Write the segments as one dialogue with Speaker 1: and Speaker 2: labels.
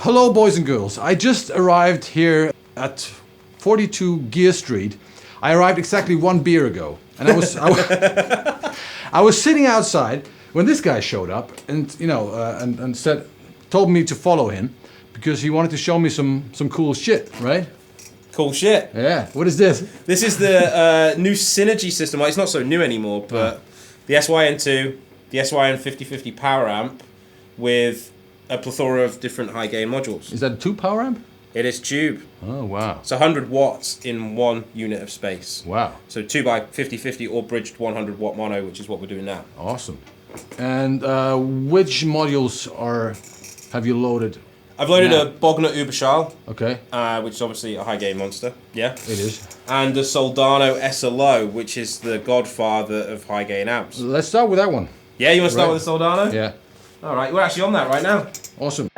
Speaker 1: Hello, boys and girls. I just arrived here at 42 Gear Street. I arrived exactly 1 beer ago, and I was sitting outside when this guy showed up, and and told me to follow him because he wanted to show me some cool shit, right?
Speaker 2: Cool shit.
Speaker 1: Yeah. What is this?
Speaker 2: This is the new Synergy system. Well, it's not so new anymore, but the SYN2, the SYN 5050 power amp with a plethora of different high gain modules.
Speaker 1: Is that a 2 power amp?
Speaker 2: It is tube.
Speaker 1: Oh, wow.
Speaker 2: It's 100 watts in 1 unit of space.
Speaker 1: Wow.
Speaker 2: So 2 by 5050 or bridged 100 watt mono, which is what we're doing now.
Speaker 1: Awesome. And which modules have you loaded?
Speaker 2: I've loaded a Bogner Überschall,
Speaker 1: okay,
Speaker 2: which is obviously a high gain monster. Yeah,
Speaker 1: it is.
Speaker 2: And the Soldano SLO, which is the godfather of high gain amps.
Speaker 1: Let's start with that one.
Speaker 2: Yeah, you want to start with the Soldano?
Speaker 1: Yeah.
Speaker 2: All right, we're actually on that right now.
Speaker 1: Awesome.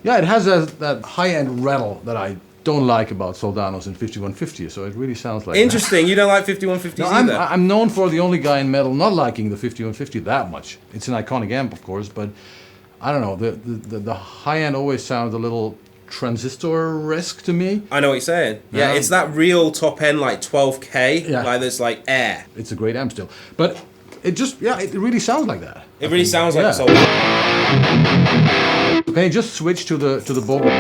Speaker 1: Yeah, it has that high-end rattle that I don't like about Soldanos in 5150, so it really sounds like
Speaker 2: interesting.
Speaker 1: That.
Speaker 2: You don't like 5150s either?
Speaker 1: I'm known for the only guy in metal not liking the 5150 that much. It's an iconic amp, of course, but I don't know. The high-end always sounds a little transistor-esque to me.
Speaker 2: I know what you're saying. Yeah, it's that real top-end, like 12K, like there's like air.
Speaker 1: It's a great amp still. But it just, it really sounds like that.
Speaker 2: It really sounds like a Soldano.
Speaker 1: Can you just switch to the Bogner?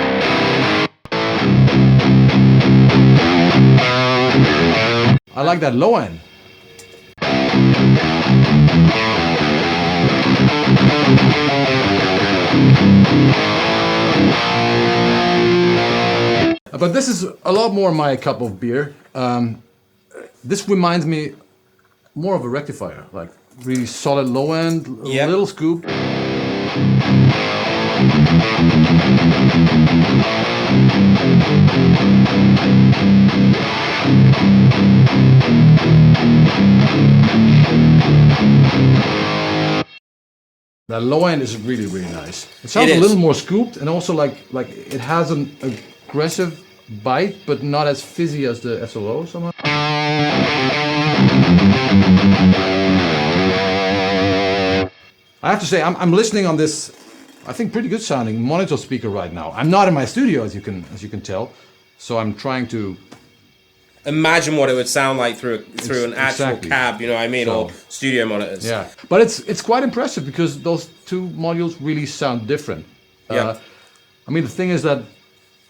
Speaker 1: I like that low end. But this is a lot more my cup of beer. This reminds me more of a rectifier, like really solid low end, little scoop. That low end is really, really nice. It sounds a little more scooped, and also like it has an aggressive bite, but not as fizzy as the SLO somehow. I have to say, I'm listening on this, I think, pretty good sounding monitor speaker right now. I'm not in my studio, as you can tell, so I'm trying to
Speaker 2: imagine what it would sound like through an actual cab, you know what I mean, or studio monitors.
Speaker 1: Yeah, but it's quite impressive because those 2 modules really sound different. I mean, the thing is that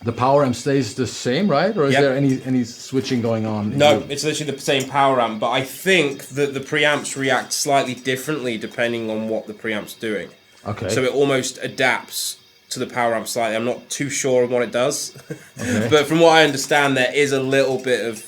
Speaker 1: the power amp stays the same, right? Or is there any switching going on?
Speaker 2: No, it's literally the same power amp, but I think that the preamps react slightly differently depending on what the preamp's doing.
Speaker 1: Okay.
Speaker 2: So it almost adapts to the power amp slightly. I'm not too sure on what it does. Okay. But from what I understand, there is a little bit of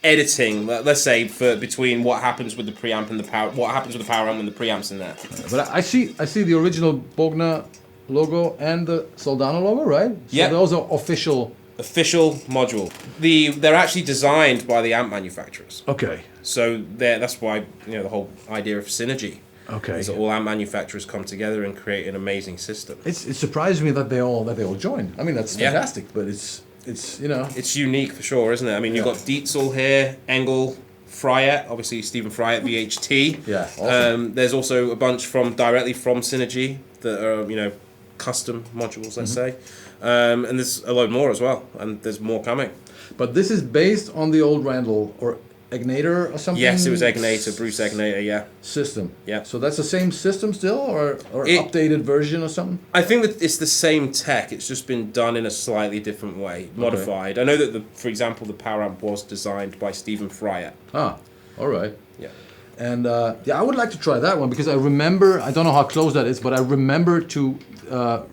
Speaker 2: editing, let's say, between what happens with the preamp and what happens with the power amp when the preamp's in there.
Speaker 1: But I see the original Bogner logo and the Soldano logo, right? So
Speaker 2: yeah.
Speaker 1: Those are official
Speaker 2: module. They're actually designed by the amp manufacturers.
Speaker 1: Okay.
Speaker 2: So that's why the whole idea of synergy.
Speaker 1: Okay.
Speaker 2: Is that all amp manufacturers come together and create an amazing system.
Speaker 1: It surprised me that they all joined. I mean, that's fantastic, but it's
Speaker 2: it's unique for sure, isn't it? I mean, you've got Dietzel here, Engel, Fryatt, obviously Stephen Fryatt, VHT.
Speaker 1: Yeah. Awesome.
Speaker 2: There's also a bunch directly from Synergy that are custom modules, let's say, and there's a load more as well, and there's more coming.
Speaker 1: But this is based on the old Randall or Egnator or something?
Speaker 2: Yes, it was Egnator, Bruce Egnator, yeah.
Speaker 1: System.
Speaker 2: Yeah.
Speaker 1: So that's the same system still, or updated version or something?
Speaker 2: I think that it's the same tech, it's just been done in a slightly different way, modified. I know that, for example, the power amp was designed by Stephen Fryatt.
Speaker 1: Ah, all right.
Speaker 2: Yeah.
Speaker 1: And I would like to try that one because I remember, I don't know how close that is, but I remember to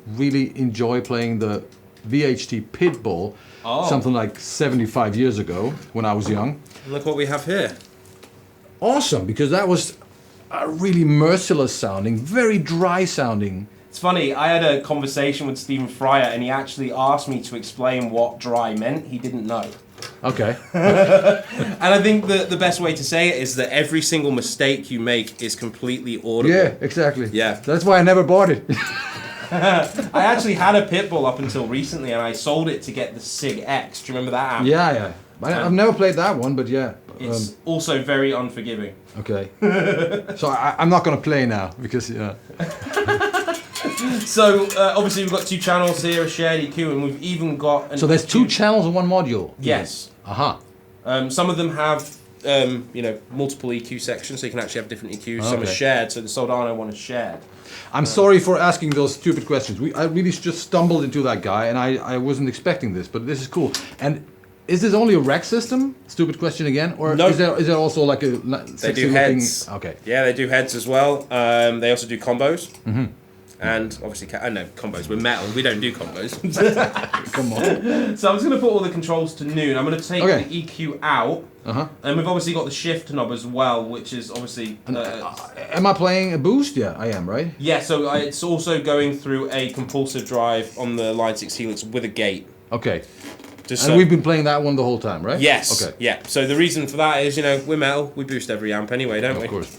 Speaker 1: really enjoy playing the VHT Pitbull, something like 75 years ago when I was young.
Speaker 2: And look what we have here.
Speaker 1: Awesome, because that was really merciless sounding, very dry sounding.
Speaker 2: It's funny, I had a conversation with Stephen Fryatt and he actually asked me to explain what dry meant. He didn't know.
Speaker 1: Okay.
Speaker 2: And I think the best way to say it is that every single mistake you make is completely audible.
Speaker 1: Yeah, exactly.
Speaker 2: Yeah.
Speaker 1: That's why I never bought it.
Speaker 2: I actually had a Pitbull up until recently, and I sold it to get the Sig X. Do you remember that amp?
Speaker 1: Yeah. I've never played that one, but yeah.
Speaker 2: It's also very unforgiving.
Speaker 1: Okay. So I'm not going to play now, because, yeah.
Speaker 2: So, obviously we've got 2 channels here, a shared EQ, and we've even got...
Speaker 1: So there's 2 channels in one module?
Speaker 2: Yes.
Speaker 1: Aha.
Speaker 2: Some of them have, multiple EQ sections, so you can actually have different EQs. Some are
Speaker 1: Okay.
Speaker 2: shared, so the Soldano one is shared.
Speaker 1: I'm sorry for asking those stupid questions. I really just stumbled into that guy, and I wasn't expecting this, but this is cool. And is this only a rack system? Stupid question again, or
Speaker 2: No.
Speaker 1: is there also like a
Speaker 2: They do heads.
Speaker 1: Okay.
Speaker 2: Yeah, they do heads as well. They also do combos. Mm-hmm. And obviously, I know combos. We're metal. We don't do combos.
Speaker 1: Come on.
Speaker 2: So I'm just going to put all the controls to noon. I'm going to take
Speaker 1: Okay.
Speaker 2: the EQ out.
Speaker 1: Uh-huh.
Speaker 2: And we've obviously got the shift knob as well, which is obviously...
Speaker 1: Am I playing a boost? Yeah, I am, right?
Speaker 2: yeah, so it's also going through a compulsive drive on the Line 6 Helix with a gate.
Speaker 1: Okay.
Speaker 2: Just
Speaker 1: And we've been playing that one the whole time, right?
Speaker 2: Yes.
Speaker 1: Okay.
Speaker 2: Yeah. So the reason for that is, we're metal. We boost every amp anyway, don't we?
Speaker 1: Of course.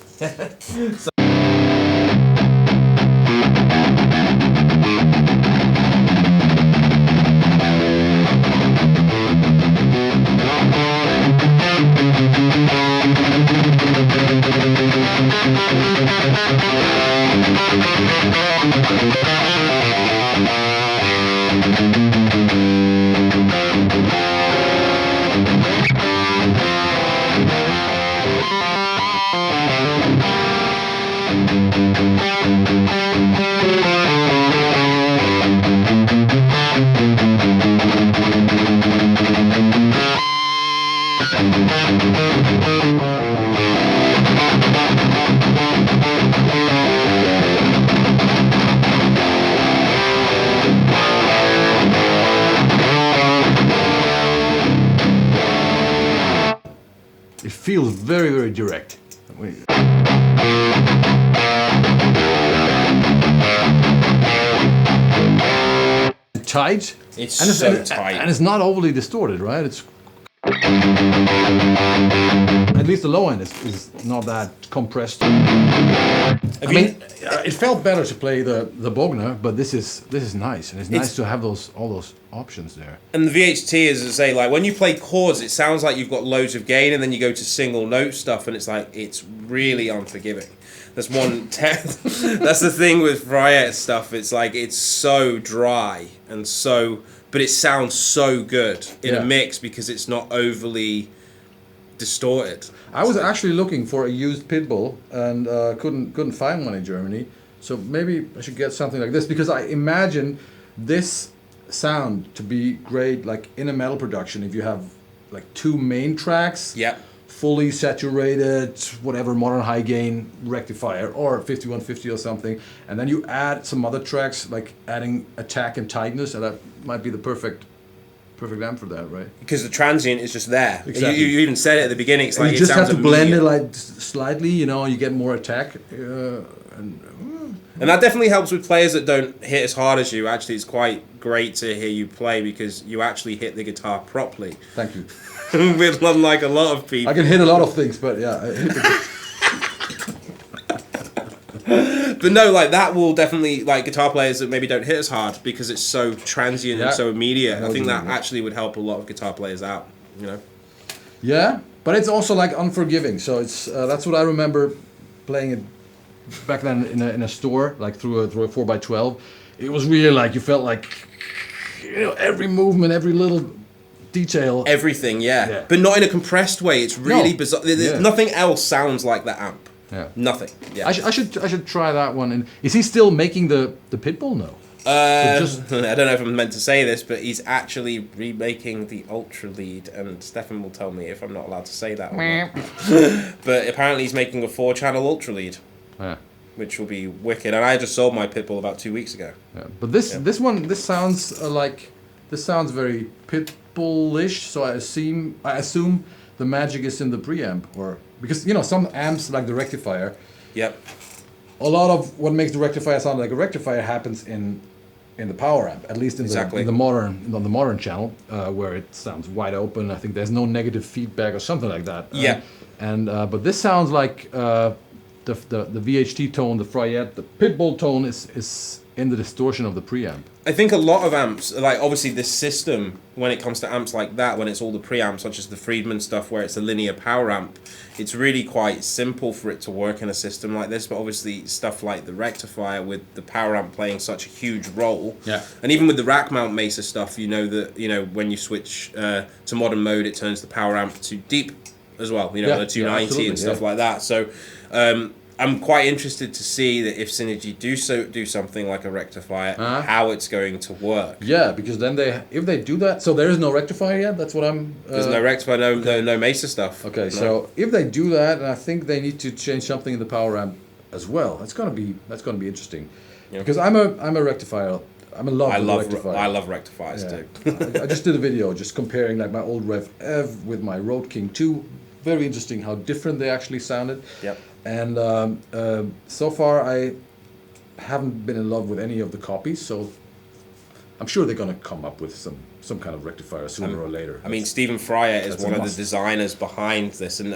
Speaker 1: It feels very, very direct. Tight.
Speaker 2: It's
Speaker 1: and
Speaker 2: so tight.
Speaker 1: And it's not overly distorted, right? It's at least the low end is not that compressed. I mean, it felt better to play the Bogner, but this is nice, and it's nice to have all those options there.
Speaker 2: And the VHT, as I say, like when you play chords, it sounds like you've got loads of gain, and then you go to single note stuff, and it's really unforgiving. That's that's the thing with Riot stuff. It's like it's so dry and but it sounds so good in a mix because it's not overly distorted.
Speaker 1: I was actually looking for a used Pitbull and couldn't find one in Germany. So maybe I should get something like this, because I imagine this sound to be great like in a metal production if you have like 2 main tracks.
Speaker 2: Yep.
Speaker 1: Fully saturated, whatever, modern high gain rectifier or 5150 or something, and then you add some other tracks like adding attack and tightness, and that might be the perfect amp for that, right?
Speaker 2: Because the transient is just there.
Speaker 1: Exactly.
Speaker 2: You even said it at the beginning. It's
Speaker 1: and
Speaker 2: like
Speaker 1: you just
Speaker 2: it sounds
Speaker 1: have to blend it
Speaker 2: immediate.
Speaker 1: like slightly, you get more attack.
Speaker 2: And that definitely helps with players that don't hit as hard as you. Actually, it's quite great to hear you play because you actually hit the guitar properly.
Speaker 1: Thank you.
Speaker 2: With unlike a lot of people.
Speaker 1: I can hit a lot of things, but yeah.
Speaker 2: But no, like that will definitely, like guitar players that maybe don't hit as hard because it's so transient and so immediate. I think that actually would help a lot of guitar players out,
Speaker 1: Yeah, but it's also like unforgiving. So it's that's what I remember playing it back then in a store, like through a 4x12. It was really like you felt like every movement, every little detail.
Speaker 2: Everything, yeah. But not in a compressed way. It's really bizarre. Nothing else sounds like that amp.
Speaker 1: Yeah.
Speaker 2: Nothing. Yeah.
Speaker 1: I should try that one. And is he still making the Pitbull? No.
Speaker 2: I don't know if I'm meant to say this, but he's actually remaking the Ultra Lead, and Stefan will tell me if I'm not allowed to say that or not. But apparently he's making a 4-channel Ultra Lead.
Speaker 1: Yeah.
Speaker 2: Which will be wicked. And I just sold my Pitbull about 2 weeks ago.
Speaker 1: Yeah. But this sounds very Pitbull-ish. So I assume the magic is in the preamp, or because some amps like the rectifier.
Speaker 2: Yep.
Speaker 1: A lot of what makes the rectifier sound like a rectifier happens in in the power amp, at least in
Speaker 2: Exactly.
Speaker 1: the modern channel, where it sounds wide open. I think there's no negative feedback or something like that.
Speaker 2: Yeah.
Speaker 1: But this sounds like the VHT tone, the Fryette, the Pitbull tone is in the distortion of the preamp.
Speaker 2: I think a lot of amps, like obviously this system, when it comes to amps like that, when it's all the preamps, such as the Friedman stuff, where it's a linear power amp, it's really quite simple for it to work in a system like this. But obviously stuff like the rectifier with the power amp playing such a huge role, and even with the rack mount Mesa stuff, you know that when you switch to modern mode, it turns the power amp to deep as well. The 290 and stuff like that. So. I'm quite interested to see that if Synergy do something like a rectifier, how it's going to work.
Speaker 1: Yeah, because then if they do that, so there is no rectifier yet. That's what I'm.
Speaker 2: There's no rectifier, no Mesa stuff.
Speaker 1: Okay,
Speaker 2: no.
Speaker 1: So if they do that, and I think they need to change something in the power amp as well. That's gonna be interesting. Yeah. Because I'm a rectifier. I'm in love with rectifier.
Speaker 2: I love rectifiers too.
Speaker 1: I just did a video just comparing like my old Rev Ev with my Road King 2. Very interesting how different they actually sounded.
Speaker 2: Yep.
Speaker 1: And so far, I haven't been in love with any of the copies, so I'm sure they're going to come up with some kind of rectifier sooner or later.
Speaker 2: I mean, Stephen Fryette is one of the designers behind this, and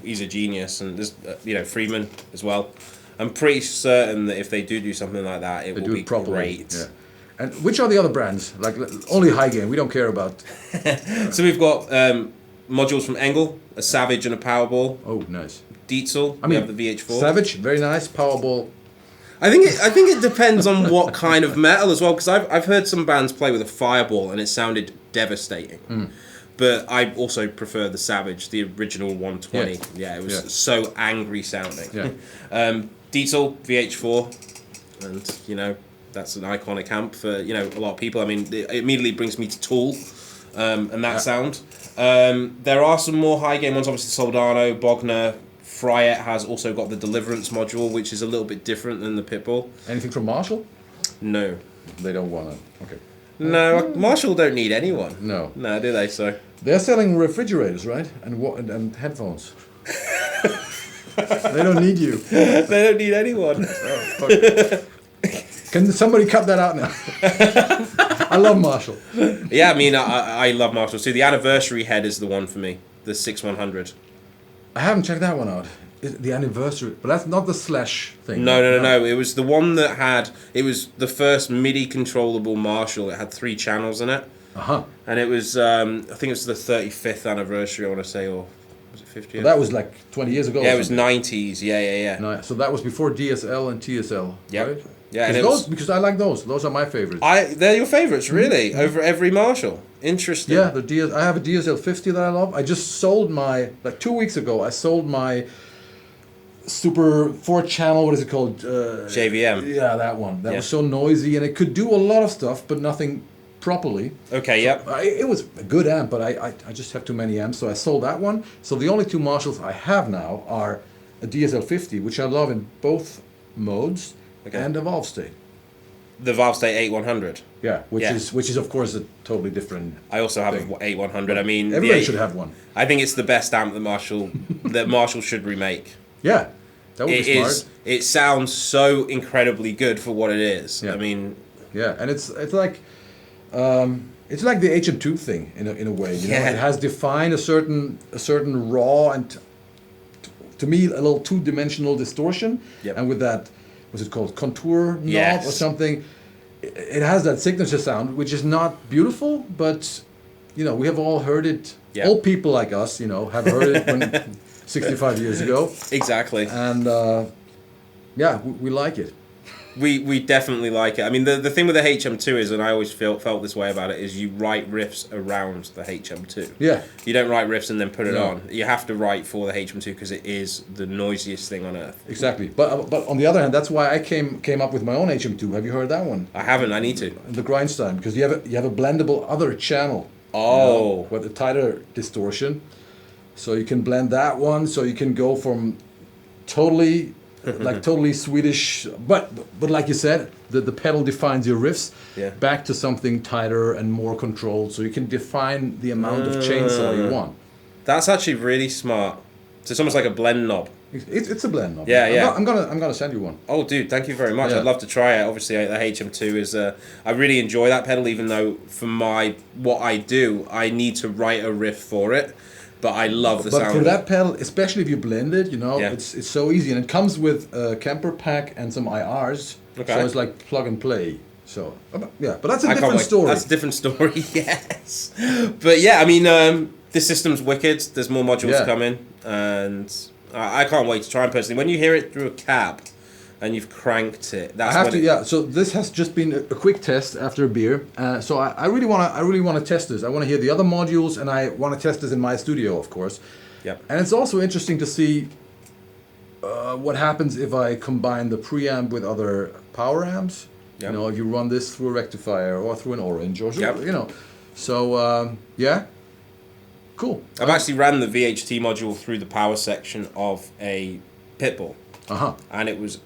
Speaker 2: he's a genius, and there's Friedman as well. I'm pretty certain that if they do something like that, it will be great.
Speaker 1: Yeah. And which are the other brands? Like only High Gain. We don't care about.
Speaker 2: So we've got modules from Engel, a Savage and a Powerball.
Speaker 1: Oh, nice.
Speaker 2: Dietzel. We have the VH4.
Speaker 1: Savage, very nice. Powerball.
Speaker 2: I think it depends on what kind of metal as well, because I've heard some bands play with a Fireball and it sounded devastating. But I also prefer the Savage, the original 120. Yeah, it was so angry sounding.
Speaker 1: Yeah.
Speaker 2: Dietzel VH4, and that's an iconic amp for a lot of people. I mean, it immediately brings me to Tool, and that sound. There are some more high gain ones, obviously Soldano, Bogner. Fryette has also got the Deliverance module, which is a little bit different than the Pitbull.
Speaker 1: Anything from Marshall?
Speaker 2: No.
Speaker 1: They don't want to. Okay.
Speaker 2: No, Marshall don't need anyone.
Speaker 1: No.
Speaker 2: No, do they? So
Speaker 1: they're selling refrigerators, right? And headphones. They don't need you.
Speaker 2: They don't need anyone.
Speaker 1: Oh, fuck. Can somebody cut that out now? I love Marshall.
Speaker 2: Yeah, I mean, I love Marshall too. The anniversary head is the one for me. The 6100.
Speaker 1: I haven't checked that one out. The anniversary, but that's not the Slash thing.
Speaker 2: No. It was the one that had. It was the first MIDI controllable Marshall. It had 3 channels in it. And it was. I think it was the 35th anniversary. I want to say, or was it 50th?
Speaker 1: Well, that was like 20 years ago.
Speaker 2: Yeah, it was 90s. Yeah.
Speaker 1: No, so that was before DSL and TSL.
Speaker 2: Yep.
Speaker 1: Right?
Speaker 2: Yeah,
Speaker 1: and because I like those. Those are my favorites.
Speaker 2: They're your favorites, really, over every Marshall. Interesting.
Speaker 1: Yeah, I have a DSL 50 that I love. I just sold like 2 weeks ago. I sold my Super 4-channel. What is it called?
Speaker 2: JVM.
Speaker 1: Yeah, that one. That was so noisy, and it could do a lot of stuff, but nothing properly.
Speaker 2: Okay. Yep.
Speaker 1: It was a good amp, but I just have too many amps, so I sold that one. So the only 2 Marshalls I have now are a DSL 50, which I love in both modes.
Speaker 2: Okay.
Speaker 1: And a valve state.
Speaker 2: The valve state 8100.
Speaker 1: Yeah, which is of course a totally different.
Speaker 2: I also have
Speaker 1: thing.
Speaker 2: a 8100. I mean,
Speaker 1: everybody should have one.
Speaker 2: I think it's the best amp that Marshall should remake.
Speaker 1: Yeah, that would be smart.
Speaker 2: It sounds so incredibly good for what it is.
Speaker 1: Yeah.
Speaker 2: I mean,
Speaker 1: yeah, and it's like the HM2 thing in a way. You know, it has defined a certain raw and to me a little 2-dimensional distortion, and with that. Was it called contour knob or something? It has that signature sound, which is not beautiful, but we have all heard it.
Speaker 2: Yep.
Speaker 1: Old people like us, have heard it 65 years ago.
Speaker 2: Exactly.
Speaker 1: And we like it.
Speaker 2: We definitely like it. I mean, the thing with the HM2 is, and I always felt this way about it, is you write riffs around the HM2.
Speaker 1: Yeah.
Speaker 2: You don't write riffs and then put it on. You have to write for the HM2 because it is the noisiest thing on earth.
Speaker 1: Exactly. But on the other hand, that's why I came up with my own HM2. Have you heard that one?
Speaker 2: I haven't. I need to.
Speaker 1: The Grindstein, because you have a blendable other channel.
Speaker 2: Oh.
Speaker 1: With a tighter distortion. So you can blend that one. So you can go from totally Swedish, but like you said, the pedal defines your riffs back to something tighter and more controlled, so you can define the amount of chainsaw you want.
Speaker 2: That's actually really smart. So it's almost like a blend knob.
Speaker 1: It's a blend. Of
Speaker 2: Yeah,
Speaker 1: it.
Speaker 2: yeah.
Speaker 1: I'm gonna send you one.
Speaker 2: Oh, dude, thank you very much.
Speaker 1: Yeah.
Speaker 2: I'd love to try it. Obviously, the HM2 is. I really enjoy that pedal, even though for what I do, I need to write a riff for it. But I love the sound.
Speaker 1: But for that pedal, especially if you blend it,
Speaker 2: Yeah.
Speaker 1: it's so easy, and it comes with a Kemper pack and some IRs.
Speaker 2: Okay.
Speaker 1: So it's like plug and play. So yeah, but that's a
Speaker 2: I can't
Speaker 1: different
Speaker 2: wait.
Speaker 1: story.
Speaker 2: That's a different story. Yes, but yeah, I mean, this system's wicked. There's more modules coming, and I can't wait to try them personally. When you hear it through a cab, and you've cranked it, that's
Speaker 1: Yeah. So this has just been a quick test after a beer. So I really want to test this. I want to hear the other modules, and I want to test this in my studio, of course.
Speaker 2: Yeah.
Speaker 1: And it's also interesting to see what happens if I combine the preamp with other power amps.
Speaker 2: Yep.
Speaker 1: You know, if you run this through a rectifier or through an orange or
Speaker 2: Yep.
Speaker 1: you know. So yeah, cool.
Speaker 2: I've actually ran the VHT module through the power section of a Pitbull, and it was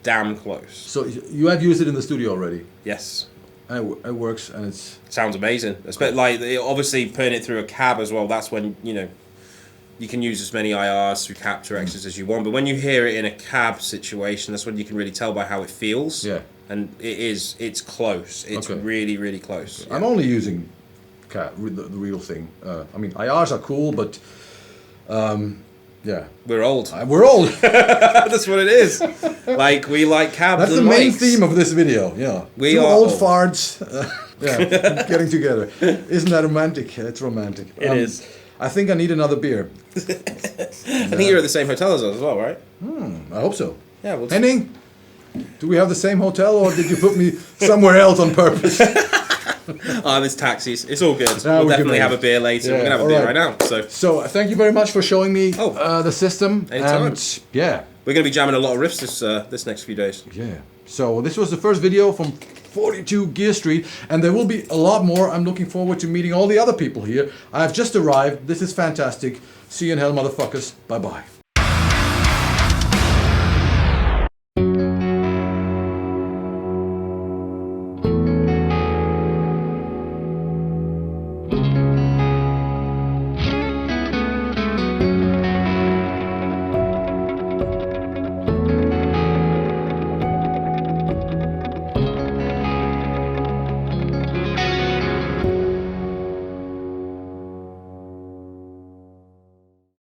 Speaker 2: damn close.
Speaker 1: So you have used it in the studio already.
Speaker 2: Yes.
Speaker 1: And it works, and it's
Speaker 2: Sounds amazing. Like obviously putting it through a cab as well. That's when you can use as many IRs through Capture X's as you want. But when you hear it in a cab situation, that's when you can really tell by how it feels.
Speaker 1: Yeah.
Speaker 2: And it's close. It's really, really close.
Speaker 1: I'm only using the real thing. I mean, IRs are cool, but yeah.
Speaker 2: We're old.
Speaker 1: We're old.
Speaker 2: That's what it is. Like, we like cabs.
Speaker 1: That's the
Speaker 2: and
Speaker 1: main
Speaker 2: mics.
Speaker 1: theme of this video. Yeah.
Speaker 2: We
Speaker 1: Two
Speaker 2: are
Speaker 1: old
Speaker 2: old.
Speaker 1: farts. Getting together. Isn't that romantic? It's romantic.
Speaker 2: It is.
Speaker 1: I think I need another beer.
Speaker 2: I think you're at the same hotel as us as well, right?
Speaker 1: I hope so.
Speaker 2: Yeah. We'll
Speaker 1: Henning, do we have the same hotel, or did you put me somewhere else on purpose?
Speaker 2: there's taxis. It's all good.
Speaker 1: we
Speaker 2: We'll
Speaker 1: can
Speaker 2: definitely
Speaker 1: make
Speaker 2: have
Speaker 1: it.
Speaker 2: a beer later.
Speaker 1: Yeah,
Speaker 2: We're gonna have a
Speaker 1: all
Speaker 2: beer
Speaker 1: right.
Speaker 2: right now.
Speaker 1: So thank you very much for showing me the system.
Speaker 2: Anytime.
Speaker 1: And yeah.
Speaker 2: We're gonna be jamming a lot of riffs this next few days.
Speaker 1: Yeah. So this was the first video from 42 Gear Street, and there will be a lot more. I'm looking forward to meeting all the other people here. I've just arrived. This is fantastic. See you in hell, motherfuckers. Bye-bye.